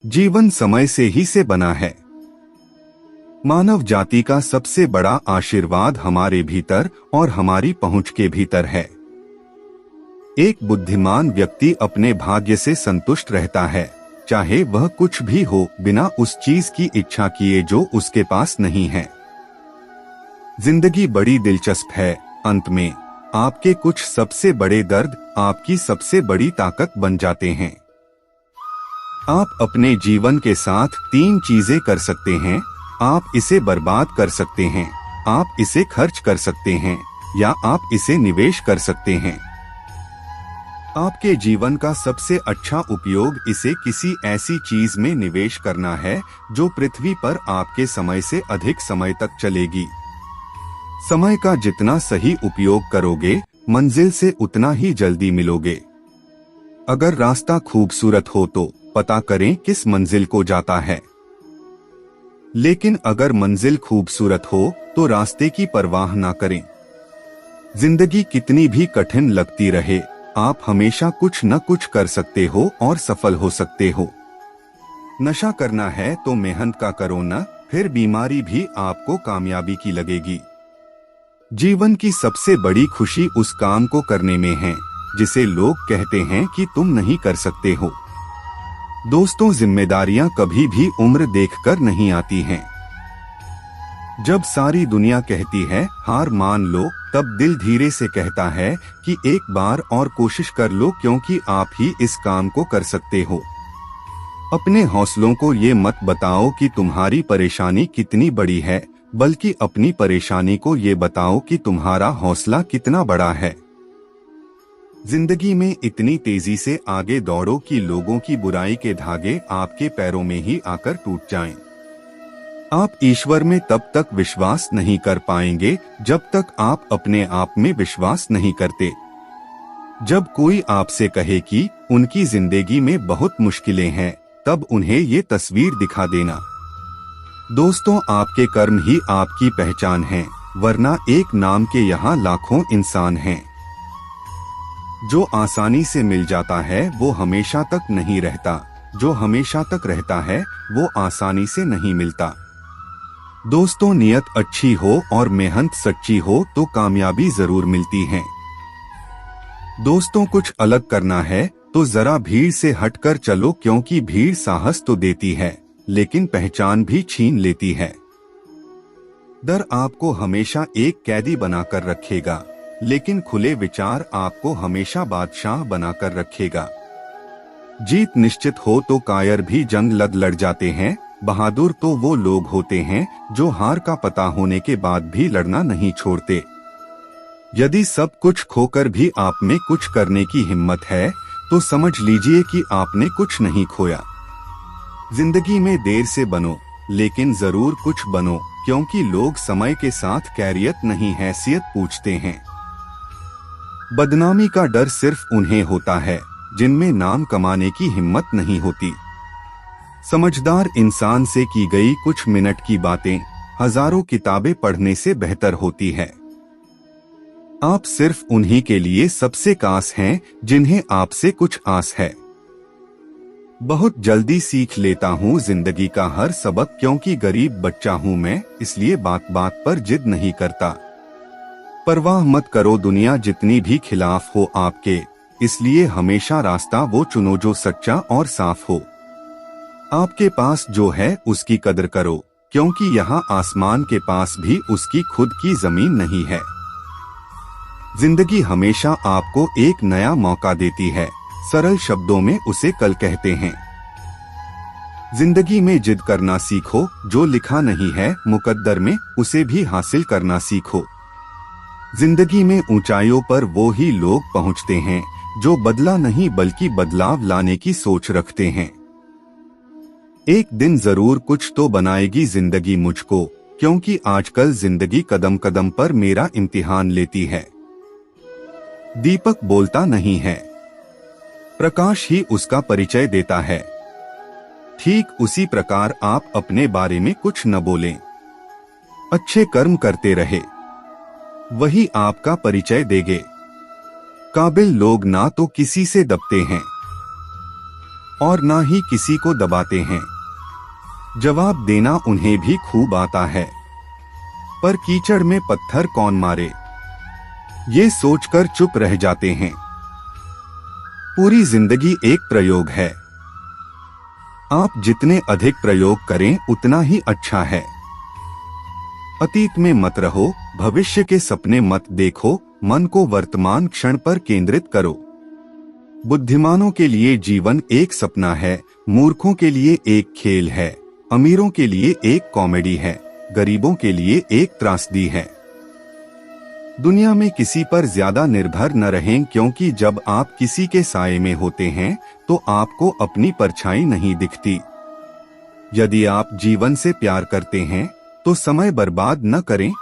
जीवन समय से ही से बना है। मानव जाति का सबसे बड़ा आशीर्वाद हमारे भीतर और हमारी पहुंच के भीतर है। एक बुद्धिमान व्यक्ति अपने भाग्य से संतुष्ट रहता है, चाहे वह कुछ भी हो, बिना उस चीज की इच्छा किए जो उसके पास नहीं है। जिंदगी बड़ी दिलचस्प है। अंत में आपके कुछ सबसे बड़े दर्द आपकी सबसे बड़ी ताकत बन जाते हैं। आप अपने जीवन के साथ 3 चीजें कर सकते हैं। आप इसे बर्बाद कर सकते हैं, आप इसे खर्च कर सकते हैं, या आप इसे निवेश कर सकते हैं। आपके जीवन का सबसे अच्छा उपयोग इसे किसी ऐसी चीज में निवेश करना है जो पृथ्वी पर आपके समय से अधिक समय तक चलेगी। समय का जितना सही उपयोग करोगे, मंजिल से उतना ही जल्दी मिलोगे। अगर रास्ता खूबसूरत हो तो पता करें किस मंजिल को जाता है, लेकिन अगर मंजिल खूबसूरत हो तो रास्ते की परवाह ना करें। जिंदगी कितनी भी कठिन लगती रहे, आप हमेशा कुछ न कुछ कर सकते हो और सफल हो सकते हो। नशा करना है तो मेहनत का करो ना, फिर बीमारी भी आपको कामयाबी की लगेगी। जीवन की सबसे बड़ी खुशी उस काम को करने में है जिसे लोग कहते हैं कि तुम नहीं कर सकते हो। दोस्तों, जिम्मेदारियां कभी भी उम्र देखकर नहीं आती हैं। जब सारी दुनिया कहती है हार मान लो, तब दिल धीरे से कहता है कि एक बार और कोशिश कर लो, क्योंकि आप ही इस काम को कर सकते हो। अपने हौसलों को ये मत बताओ कि तुम्हारी परेशानी कितनी बड़ी है, बल्कि अपनी परेशानी को ये बताओ कि तुम्हारा हौसला कितना बड़ा है। जिंदगी में इतनी तेजी से आगे दौड़ो कि लोगों की बुराई के धागे आपके पैरों में ही आकर टूट जाएं। आप ईश्वर में तब तक विश्वास नहीं कर पाएंगे जब तक आप अपने आप में विश्वास नहीं करते। जब कोई आपसे कहे कि उनकी जिंदगी में बहुत मुश्किलें हैं, तब उन्हें ये तस्वीर दिखा देना। दोस्तों, आपके कर्म ही आपकी पहचान है, वरना एक नाम के यहाँ लाखों इंसान हैं। जो आसानी से मिल जाता है वो हमेशा तक नहीं रहता, जो हमेशा तक रहता है वो आसानी से नहीं मिलता। दोस्तों, नियत अच्छी हो और मेहनत सच्ची हो तो कामयाबी जरूर मिलती है। दोस्तों, कुछ अलग करना है तो जरा भीड़ से हटकर चलो, क्योंकि भीड़ साहस तो देती है लेकिन पहचान भी छीन लेती है। डर आपको हमेशा एक कैदी बनाकर रखेगा, लेकिन खुले विचार आपको हमेशा बादशाह बनाकर रखेगा। जीत निश्चित हो तो कायर भी जंग लड़ जाते हैं। बहादुर तो वो लोग होते हैं जो हार का पता होने के बाद भी लड़ना नहीं छोड़ते। यदि सब कुछ खोकर भी आप में कुछ करने की हिम्मत है तो समझ लीजिए कि आपने कुछ नहीं खोया। जिंदगी में देर से बनो, लेकिन जरूर कुछ बनो, क्योंकि लोग समय के साथ कैरियत नहीं हैसियत पूछते हैं। बदनामी का डर सिर्फ उन्हें होता है जिनमें नाम कमाने की हिम्मत नहीं होती। समझदार इंसान से की गई कुछ मिनट की बातें हजारों किताबें पढ़ने से बेहतर होती है। आप सिर्फ उन्हीं के लिए सबसे खास हैं जिन्हें आपसे कुछ आस है। बहुत जल्दी सीख लेता हूँ जिंदगी का हर सबक, क्योंकि गरीब बच्चा हूँ मैं, इसलिए बात बात पर जिद नहीं करता। परवाह मत करो दुनिया जितनी भी खिलाफ हो आपके, इसलिए हमेशा रास्ता वो चुनो जो सच्चा और साफ हो। आपके पास जो है उसकी कदर करो, क्योंकि यहाँ आसमान के पास भी उसकी खुद की जमीन नहीं है। जिंदगी हमेशा आपको एक नया मौका देती है, सरल शब्दों में उसे कल कहते हैं। जिंदगी में जिद करना सीखो, जो लिखा नहीं है मुकद्दर में उसे भी हासिल करना सीखो। जिंदगी में ऊंचाइयों पर वो ही लोग पहुंचते हैं जो बदला नहीं बल्कि बदलाव लाने की सोच रखते हैं। एक दिन जरूर कुछ तो बनाएगी जिंदगी मुझको, क्योंकि आजकल जिंदगी कदम कदम पर मेरा इम्तिहान लेती है। दीपक बोलता नहीं है, प्रकाश ही उसका परिचय देता है। ठीक उसी प्रकार आप अपने बारे में कुछ न बोलें, अच्छे कर्म करते रहे, वही आपका परिचय देंगे। काबिल लोग ना तो किसी से दबते हैं, और ना ही किसी को दबाते हैं। जवाब देना उन्हें भी खूब आता है, पर कीचड़ में पत्थर कौन मारे, ये सोचकर चुप रह जाते हैं। पूरी जिंदगी एक प्रयोग है। आप जितने अधिक प्रयोग करें उतना ही अच्छा है। अतीत में मत रहो, भविष्य के सपने मत देखो, मन को वर्तमान क्षण पर केंद्रित करो। बुद्धिमानों के लिए जीवन एक सपना है, मूर्खों के लिए एक खेल है, अमीरों के लिए एक कॉमेडी है, गरीबों के लिए एक त्रासदी है। दुनिया में किसी पर ज्यादा निर्भर न रहें, क्योंकि जब आप किसी के साए में होते हैं तो आपको अपनी परछाई नहीं दिखती। यदि आप जीवन से प्यार करते हैं तो समय बर्बाद न करें।